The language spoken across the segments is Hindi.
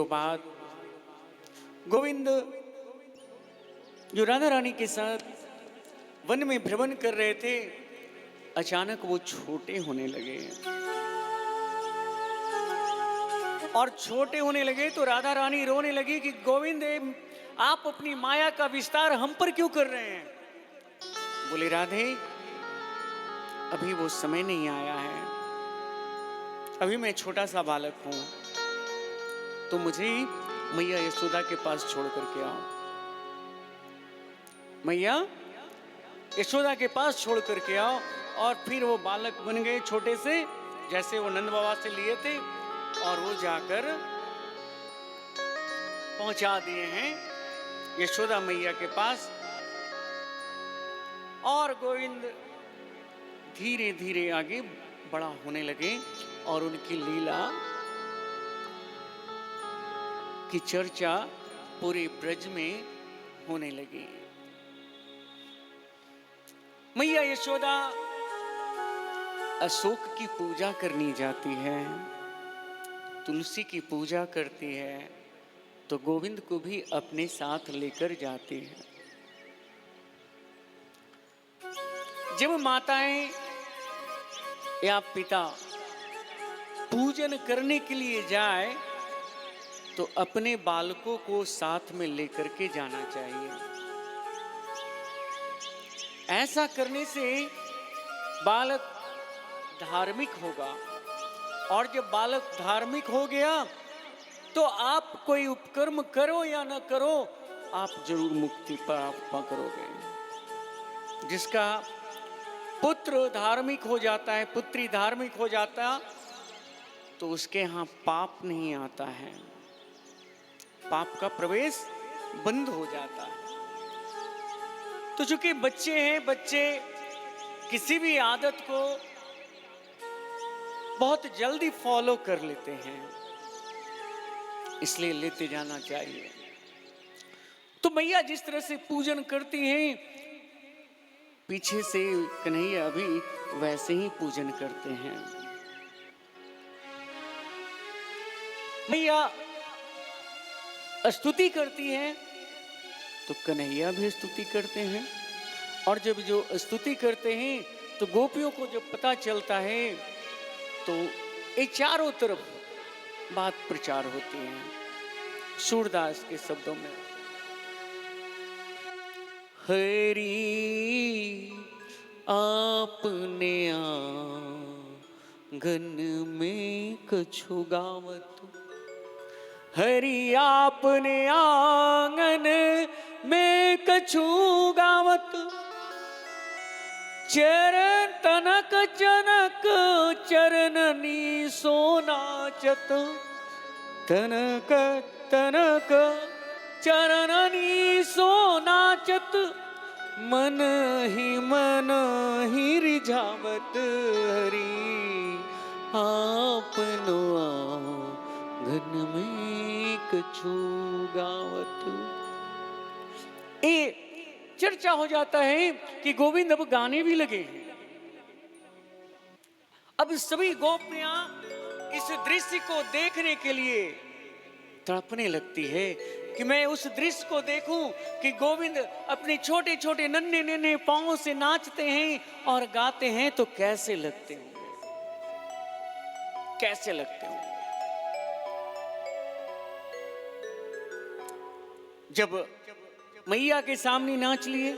बाद गोविंद जो राधा रानी के साथ वन में भ्रमण कर रहे थे, अचानक वो छोटे होने लगे। और छोटे होने लगे तो राधा रानी रोने लगी कि गोविंद आप अपनी माया का विस्तार हम पर क्यों कर रहे हैं। बोले राधे, अभी वो समय नहीं आया है, अभी मैं छोटा सा बालक हूं, तो मुझे मैया यशोदा के पास छोड़ करके आओ। मैया यशोदा के पास छोड़ करके आओ। और फिर वो बालक बन गए छोटे से, जैसे वो नंद बाबा से लिए थे, और वो जाकर पहुंचा दिए हैं यशोदा मैया के पास। और गोविंद धीरे धीरे आगे बड़ा होने लगे और उनकी लीला की चर्चा पूरे ब्रज में होने लगी। मैया यशोदा अशोक की पूजा करनी जाती है, तुलसी की पूजा करती है, तो गोविंद को भी अपने साथ लेकर जाती है। जब माताएं या पिता पूजन करने के लिए जाए तो अपने बालकों को साथ में लेकर के जाना चाहिए। ऐसा करने से बालक धार्मिक होगा, और जब बालक धार्मिक हो गया तो आप कोई उपकर्म करो या न करो, आप जरूर मुक्ति प्राप्त करोगे। जिसका पुत्र धार्मिक हो जाता है, पुत्री धार्मिक हो जाता, तो उसके यहाँ पाप नहीं आता है, पाप का प्रवेश बंद हो जाता है। तो चूंकि बच्चे हैं, बच्चे किसी भी आदत को बहुत जल्दी फॉलो कर लेते हैं, इसलिए लेते जाना चाहिए। तो मैया जिस तरह से पूजन करती हैं, पीछे से कन्हैया भी वैसे ही पूजन करते हैं। मैया स्तुति करती हैं तो कन्हैया भी स्तुति करते हैं। और जब जो स्तुति करते हैं तो गोपियों को जब पता चलता है तो ये चारों तरफ बात प्रचार होती है। सूरदास के शब्दों में, हरि आपने आंगन में कछु गावत, हरि आपने आंगन में कछु गावत, चरण तनक जनक चरणनी सोनाचत, तनक तनक चरणनी सोनाचत, मन ही रिझावत, हरि आपनो आंगन में कछु गावत। ए चर्चा हो जाता है कि गोविंद अब गाने भी लगे हैं। अब सभी गोपियां इस दृश्य को देखने के लिए तड़पने लगती है कि मैं उस दृश्य को देखूं कि गोविंद अपने छोटे छोटे नन्हे नन्हे पांवों से नाचते हैं और गाते हैं, तो कैसे लगते होंगे, कैसे लगते होंगे। जब मैया के सामने नाच लिए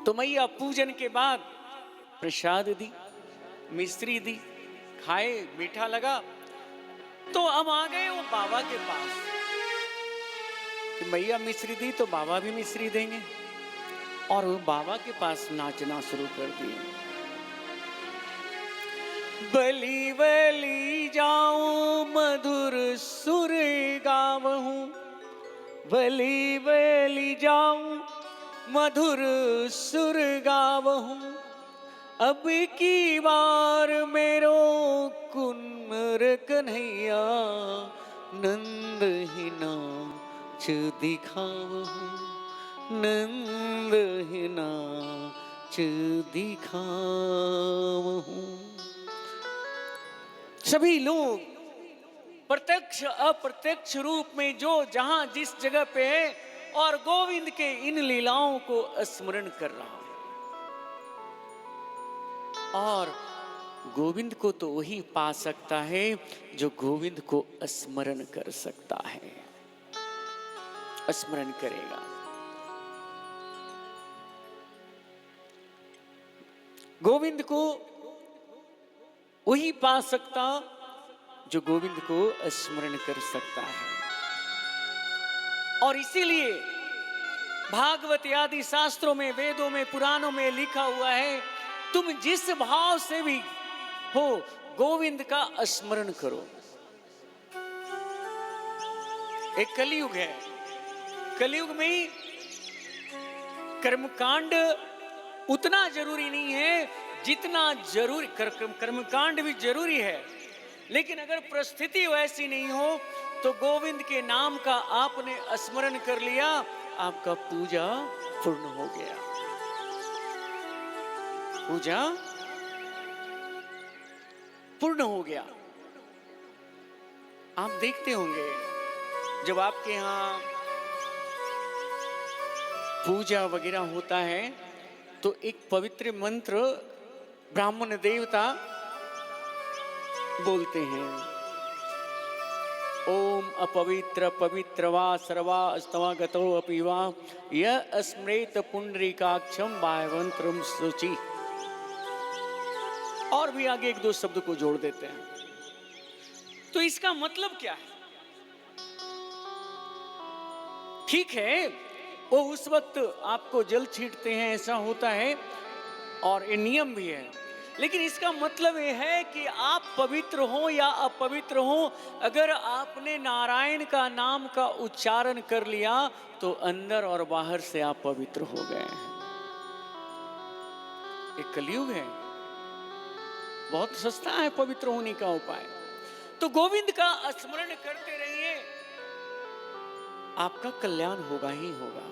तो मैया पूजन के बाद प्रसाद दी, मिश्री दी, खाए, मीठा लगा, तो अब आ गए वो बाबा के पास कि मैया मिश्री दी तो बाबा भी मिश्री देंगे, और वो बाबा के पास नाचना शुरू कर दिए। बली बली जाऊं मधुर सुर गावहूं, बली बली जाऊं मधुर सुर गावहूं, अब की बार मेरो कुंवर कन्हैया, नंद ही नाच दिखावहूं, नंद ही नाच दिखावहूं। सभी लोग प्रत्यक्ष अप्रत्यक्ष रूप में जो जहां जिस जगह पे है और गोविंद के इन लीलाओं को स्मरण कर रहा है। और गोविंद को तो वही पा सकता है जो गोविंद को स्मरण कर सकता है, स्मरण करेगा। गोविंद को वही पा सकता जो गोविंद को स्मरण कर सकता है। और इसीलिए भागवत आदि शास्त्रों में, वेदों में, पुराणों में लिखा हुआ है, तुम जिस भाव से भी हो गोविंद का स्मरण करो। एक कलयुग है, कलयुग में कर्मकांड उतना जरूरी नहीं है जितना जरूरी, कर्मकांड भी जरूरी है, लेकिन अगर परिस्थिति वैसी नहीं हो तो गोविंद के नाम का आपने स्मरण कर लिया, आपका पूजा पूर्ण हो गया। पूजा पूर्ण हो गया। आप देखते होंगे जब आपके यहाँ पूजा वगैरह होता है तो एक पवित्र मंत्र ब्राह्मण देवता बोलते हैं, ओम अपवित्र पवित्र वा सर्वा अस्तवा गतो अपि वा यः स्मृत पुंडरीकाक्षम वायवंत्रम शुचि। और भी आगे एक दो शब्द को जोड़ देते हैं। तो इसका मतलब क्या है? ठीक है, वो उस वक्त आपको जल छींटते हैं, ऐसा होता है और ये नियम भी है, लेकिन इसका मतलब ये है कि आप पवित्र हो या अपवित्र हो, अगर आपने नारायण का नाम का उच्चारण कर लिया तो अंदर और बाहर से आप पवित्र हो गए हैं। एक कलयुग है, बहुत सस्ता है पवित्र होने का उपाय। तो गोविंद का स्मरण करते रहिए, आपका कल्याण होगा ही होगा।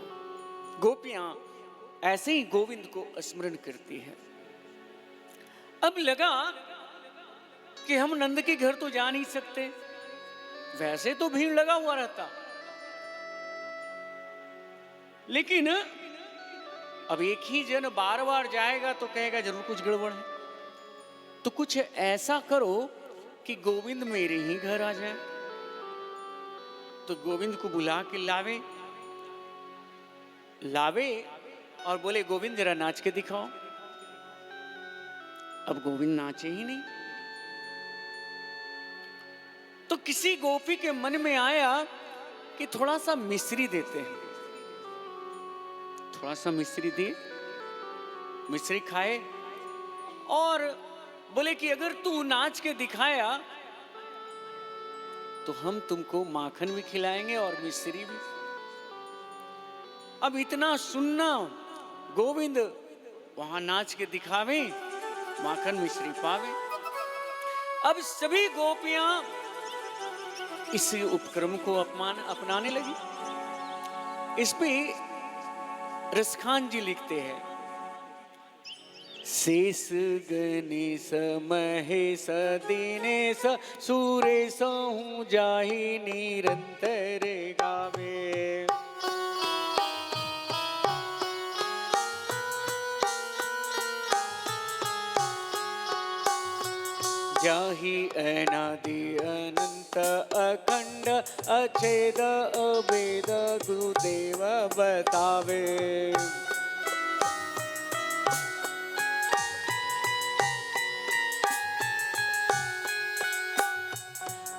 गोपियां ऐसे ही गोविंद को स्मरण करती है। अब लगा कि हम नंद के घर तो जा नहीं सकते, वैसे तो भीड़ लगा हुआ रहता, लेकिन अब एक ही जन बार बार जाएगा तो कहेगा जरूर कुछ गड़बड़ है। तो कुछ ऐसा करो कि गोविंद मेरे ही घर आ जाए। तो गोविंद को बुला के लावे और बोले गोविंद जरा नाच के दिखाओ। अब गोविंद नाचे ही नहीं। तो किसी गोपी के मन में आया कि थोड़ा सा मिश्री देते हैं, थोड़ा सा मिश्री दिए, मिश्री खाए और बोले कि अगर तू नाच के दिखाया तो हम तुमको माखन भी खिलाएंगे और मिश्री भी। अब इतना सुनना, गोविंद वहां नाच के दिखावे, माखन मिश्री पावे। अब सभी गोपियां इस उपक्रम को अपनाने लगी। इस पे रसखान जी लिखते हैं, शेष गणेश महेश दिनेश सुरेश हूँ जाहि निरंतर गावे। जाहि अनादि अनंत अखंड अछेद अभेद गुरुदेव बतावे।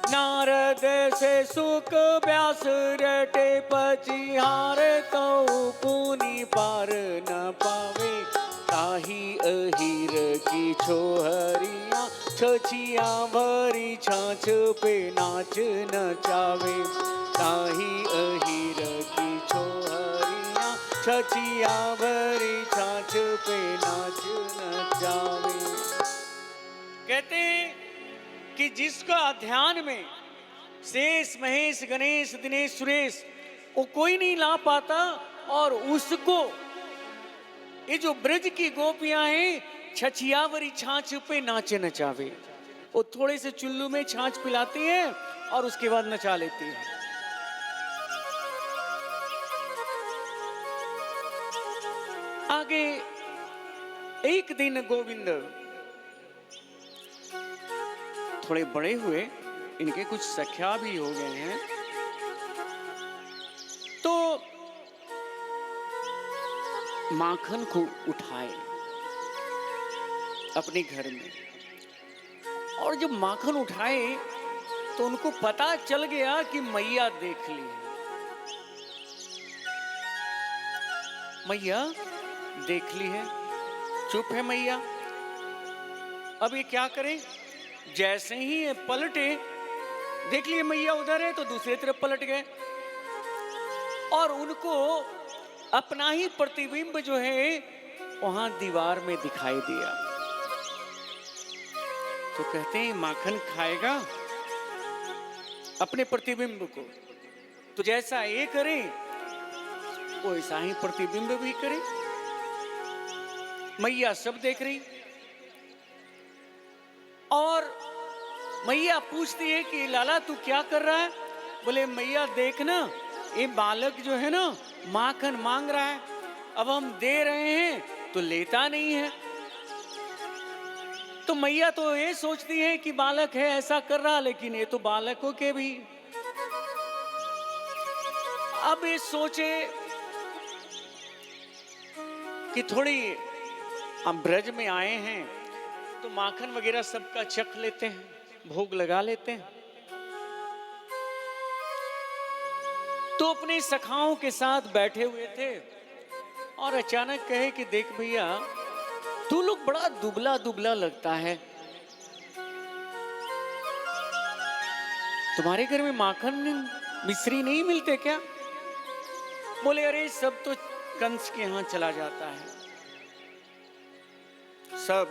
नारद से सुख व्यास रटे पचिहार तो पुनि पार न पावे। ताही अहीर की छोहरिया छछिया भरी छाछ पे नाच नचावे। ताही अहीर की छोहरिया छछिया भरी छाछ पे नाच नचावे। कहते कि जिसका ध्यान में शेष महेश गणेश दिनेश सुरेश वो कोई नहीं ला पाता, और उसको ये जो ब्रज की गोपियां हैं छछियावरी छाछ पे नाचे नचावे। वो थोड़े से चुल्लू में छाछ पिलाती हैं और उसके बाद नचा लेती है। आगे एक दिन गोविंद थोड़े बड़े हुए, इनके कुछ सख्या भी हो गए हैं, तो माखन को उठाए अपने घर में, और जब माखन उठाए तो उनको पता चल गया कि मैया देख ली है। मैया देख ली है, चुप है मैया। अब ये क्या करें? जैसे ही ये पलटे, देख लिए मैया उधर है, तो दूसरी तरफ पलट गए और उनको अपना ही प्रतिबिंब जो है वहां दीवार में दिखाई दिया। तो कहते हैं माखन खाएगा अपने प्रतिबिंब को, तो जैसा ये करे वैसा ही प्रतिबिंब भी करे। मैया सब देख रही, और मैया पूछती है कि लाला तू क्या कर रहा है? बोले मैया देखना, ये बालक जो है ना माखन मांग रहा है, अब हम दे रहे हैं तो लेता नहीं है। तो मैया तो ये सोचती है कि बालक है ऐसा कर रहा, लेकिन ये तो बालकों के भी। अब ये सोचे कि थोड़ी हम ब्रज में आए हैं तो माखन वगैरह सबका चख लेते हैं, भोग लगा लेते हैं। तो अपने सखाओं के साथ बैठे हुए थे और अचानक कहे कि देख भैया तू लोग बड़ा दुबला दुबला लगता है, तुम्हारे घर में माखन मिश्री नहीं मिलते क्या? बोले अरे सब तो कंस के यहां चला जाता है, सब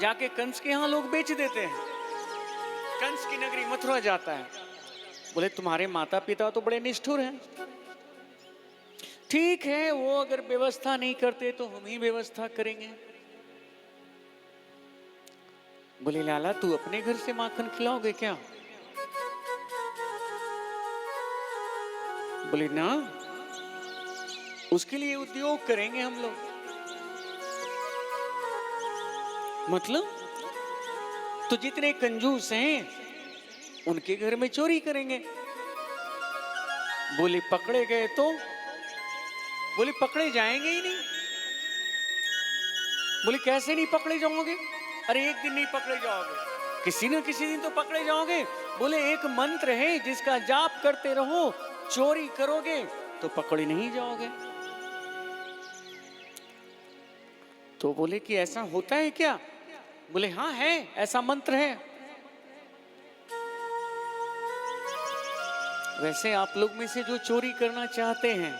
जाके कंस के यहां लोग बेच देते हैं, कंस की नगरी मथुरा जाता है। बोले तुम्हारे माता पिता तो बड़े निष्ठुर हैं, ठीक है वो अगर व्यवस्था नहीं करते तो हम ही व्यवस्था करेंगे। बोले लाला तू अपने घर से माखन खिलाओगे क्या? बोले ना, उसके लिए उद्योग करेंगे हम लोग। मतलब? तो जितने कंजूस हैं उनके घर में चोरी करेंगे। बोले पकड़े गए तो? बोले पकड़े जाएंगे ही नहीं। बोले कैसे नहीं पकड़े जाओगे? अरे एक दिन नहीं पकड़े जाओगे, किसी न किसी दिन तो पकड़े जाओगे। बोले एक मंत्र है जिसका जाप करते रहो, चोरी करोगे तो पकड़े नहीं जाओगे। तो बोले कि ऐसा होता है क्या? बोले हाँ है, ऐसा मंत्र है। वैसे आप लोग में से जो चोरी करना चाहते हैं,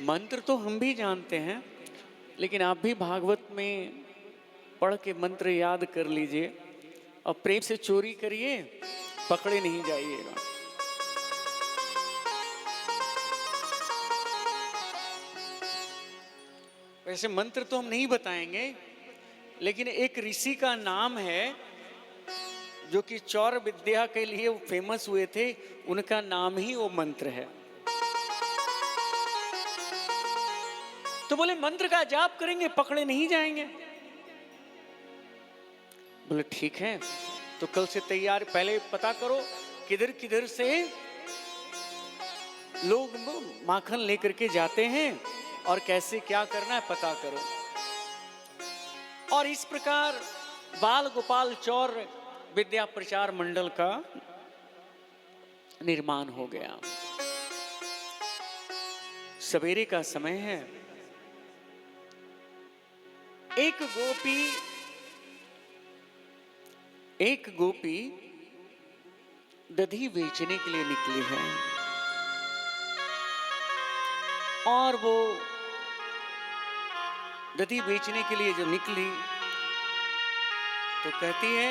मंत्र तो हम भी जानते हैं, लेकिन आप भी भागवत में पढ़ के मंत्र याद कर लीजिए और प्रेम से चोरी करिए, पकड़े नहीं जाइएगा। वैसे मंत्र तो हम नहीं बताएंगे, लेकिन एक ऋषि का नाम है जो कि चौर विद्या के लिए वो फेमस हुए थे, उनका नाम ही वो मंत्र है। तो बोले मंत्र का जाप करेंगे, पकड़े नहीं जाएंगे। बोले ठीक है, तो कल से तैयार, पहले पता करो किधर किधर से लोग माखन लेकर के जाते हैं और कैसे क्या करना है पता करो। और इस प्रकार बाल गोपाल चौर विद्या प्रचार मंडल का निर्माण हो गया। सवेरे का समय है, एक गोपी दधी बेचने के लिए निकली है, और वो दधी बेचने के लिए जो निकली तो कहती है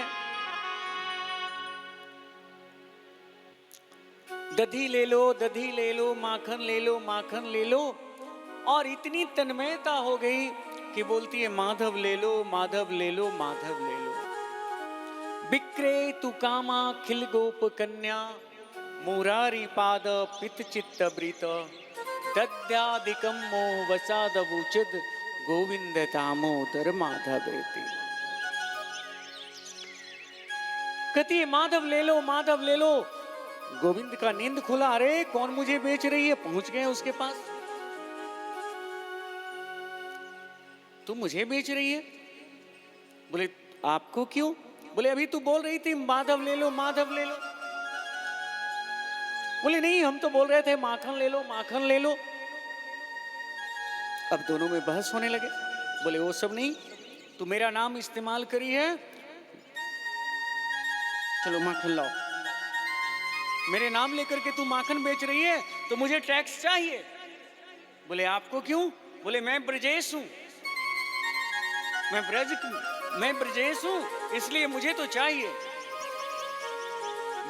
दधी ले लो, दधी ले लो, माखन ले लो, माखन ले लो। और इतनी तन्मयता हो गई कि बोलती है माधव ले लो, माधव ले लो, माधव ले लो। विक्रेतु कामा खिल गोप कन्या मुरारी पाद पित चित्त ब्रीत दद्यादिकम मोह वसाद वुचिद गोविंद दामोदर माधवेति। कहती है माधव ले लो, माधव ले लो। गोविंद का नींद खुला, अरे कौन मुझे बेच रही है। पहुंच गए उसके पास। तू मुझे बेच रही है? बोले आपको क्यों? बोले अभी तू बोल रही थी माधव ले लो, माधव ले लो। बोले नहीं, हम तो बोल रहे थे माखन ले लो, माखन ले लो। अब दोनों में बहस होने लगे। बोले वो सब नहीं, तू मेरा नाम इस्तेमाल करी है, चलो माखन लाओ। मेरे नाम लेकर के तू माखन बेच रही है तो मुझे टैक्स चाहिए। बोले आपको क्यों? बोले मैं ब्रजेश हूं, मैं ब्रजेश हूं, इसलिए मुझे तो चाहिए।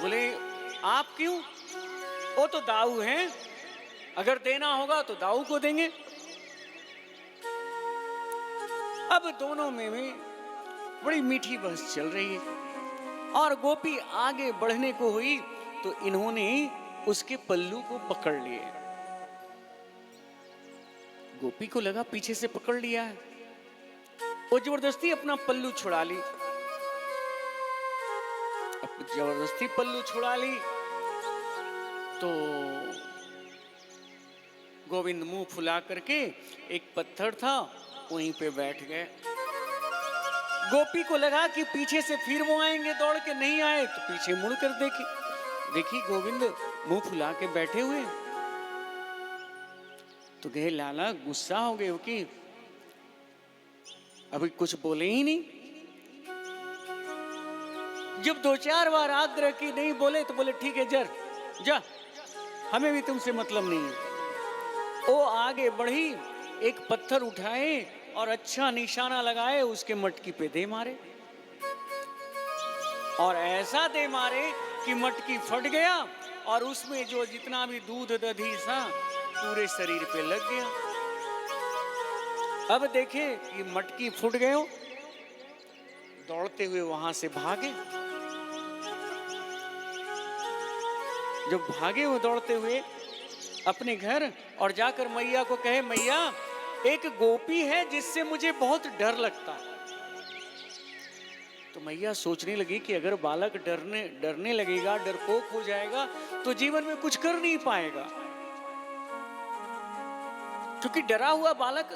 बोले आप क्यों? वो तो दाऊ हैं, अगर देना होगा तो दाऊ को देंगे। अब दोनों में बड़ी मीठी बहस चल रही है और गोपी आगे बढ़ने को हुई तो इन्होंने उसके पल्लू को पकड़ लिए। गोपी को लगा पीछे से पकड़ लिया है, वो जबरदस्ती अपना पल्लू छुड़ा ली। अब जबरदस्ती पल्लू छुड़ा ली तो गोविंद मुंह फुला करके एक पत्थर था वहीं पे बैठ गए। गोपी को लगा कि पीछे से फिर वो आएंगे दौड़ के, नहीं आए तो पीछे मुड़ कर देखी गोविंद मुंह फुला के बैठे हुए। तो गए लाला गुस्सा हो गए कि अभी कुछ बोले ही नहीं। जब 2-4 बार आग्रह की नहीं बोले तो बोले ठीक है जर जा, हमें भी तुमसे मतलब नहीं है। वो आगे बढ़ी, एक पत्थर उठाए और अच्छा निशाना लगाए, उसके मटकी पे दे मारे और ऐसा दे मारे कि मटकी फट गया और उसमें जो जितना भी दूध दधी था पूरे शरीर पे लग गया। अब देखे कि मटकी फूट गए, दौड़ते हुए वहां से भागे। जब भागे वो दौड़ते हुए अपने घर और जाकर मैया को कहे मैया एक गोपी है जिससे मुझे बहुत डर लगता है। तो मैया सोचने लगी कि अगर बालक डरने लगेगा, डरपोक हो जाएगा तो जीवन में कुछ कर नहीं पाएगा। क्योंकि डरा हुआ बालक,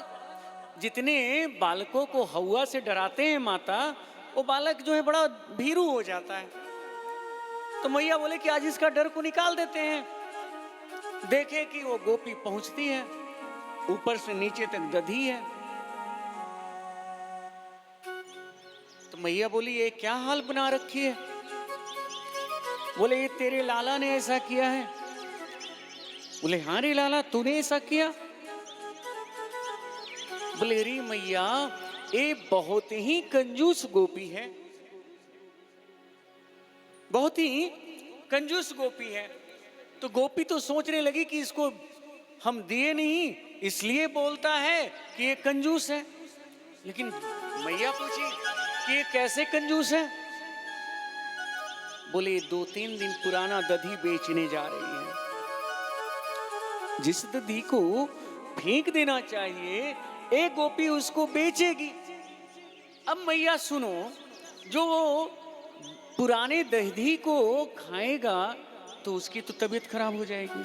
जितने बालकों को हवा से डराते हैं माता, वो बालक जो है बड़ा भीरू हो जाता है। तो मैया बोले कि आज इसका डर को निकाल देते हैं। देखे कि वो गोपी पहुंचती है, ऊपर से नीचे तक दधी है। तो मैया बोली ये क्या हाल बना रखी है? बोले ये तेरे लाला ने ऐसा किया है। बोले हाँ रे लाला, तूने ऐसा किया? बोले रे मैया ये बहुत ही कंजूस गोपी है, बहुत ही कंजूस गोपी है। तो गोपी तो सोचने लगी कि इसको हम दिए नहीं इसलिए बोलता है कि ये कंजूस है। लेकिन मैया पूछी कि ये कैसे कंजूस है? बोले 2-3 दिन पुराना दधी बेचने जा रही है। जिस दधी को फेंक देना चाहिए एक गोपी उसको बेचेगी। अब मैया सुनो, जो पुराने दही को खाएगा तो उसकी तो तबीयत खराब हो जाएगी।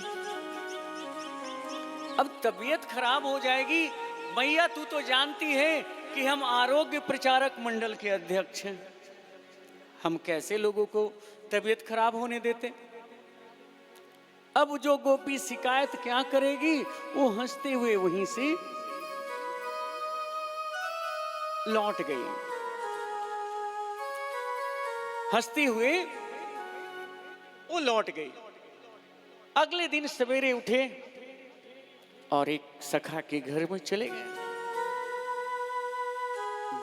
अब तबीयत खराब हो जाएगी। मैया तू तो जानती है कि हम आरोग्य प्रचारक मंडल के अध्यक्ष हैं, हम कैसे लोगों को तबीयत खराब होने देते। अब जो गोपी शिकायत क्या करेगी, वो हंसते हुए वहीं से लौट गई। हंसते हुए वो लौट गई। अगले दिन सवेरे उठे और एक सखा के घर में चले गए।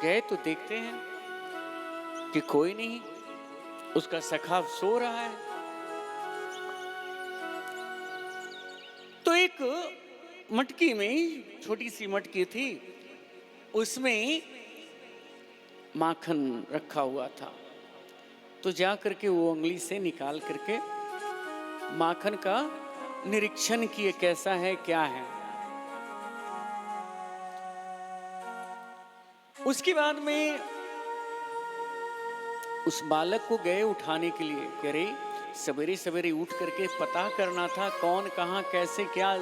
गए तो देखते हैं कि कोई नहीं, उसका सखा सो रहा है। तो एक मटकी में, छोटी सी मटकी थी, उसमें माखन रखा हुआ था। तो जा करके वो उंगली से निकाल करके माखन का निरीक्षण किए, कैसा है क्या है। उसके बाद में उस बालक को गए उठाने के लिए, कह रही सवेरे सवेरे उठ करके पता करना था कौन कहां कैसे क्या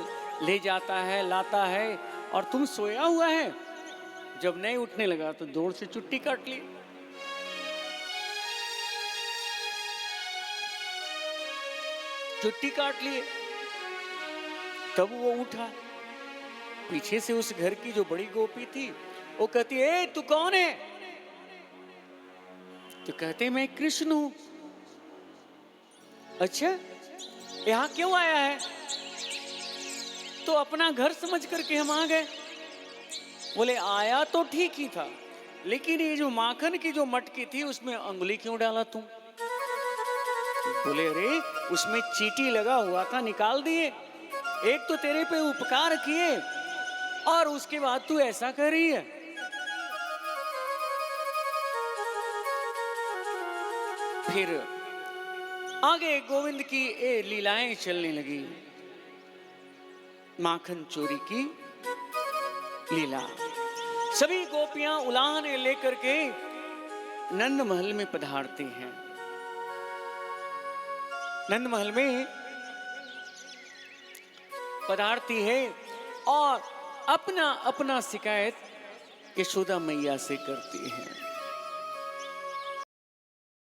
ले जाता है लाता है, और तुम सोया हुआ है। जब नहीं उठने लगा तो दौड़ से चुट्टी काट ली। चुट्टी काट लिए, तब वो उठा। पीछे से उस घर की जो बड़ी गोपी थी वो कहती है, तू कौन है? तो कहते मैं कृष्ण हूं। अच्छा, यहां क्यों आया है? तो अपना घर समझ करके हम आ गए। बोले आया तो ठीक ही था, लेकिन ये जो माखन की जो मटकी थी उसमें अंगुली क्यों डाला तुम? बोले अरे उसमें चींटी लगा हुआ था, निकाल दिए। एक तो तेरे पे उपकार किए और उसके बाद तू ऐसा कर रही है। फिर आगे गोविंद की लीलाएं चलने लगी। माखन चोरी की लीला। सभी गोपियां उलाहन लेकर के नंद महल में पधारती हैं। नंद महल में पधारती है और अपना अपना शिकायत यशोदा मैया से करती है।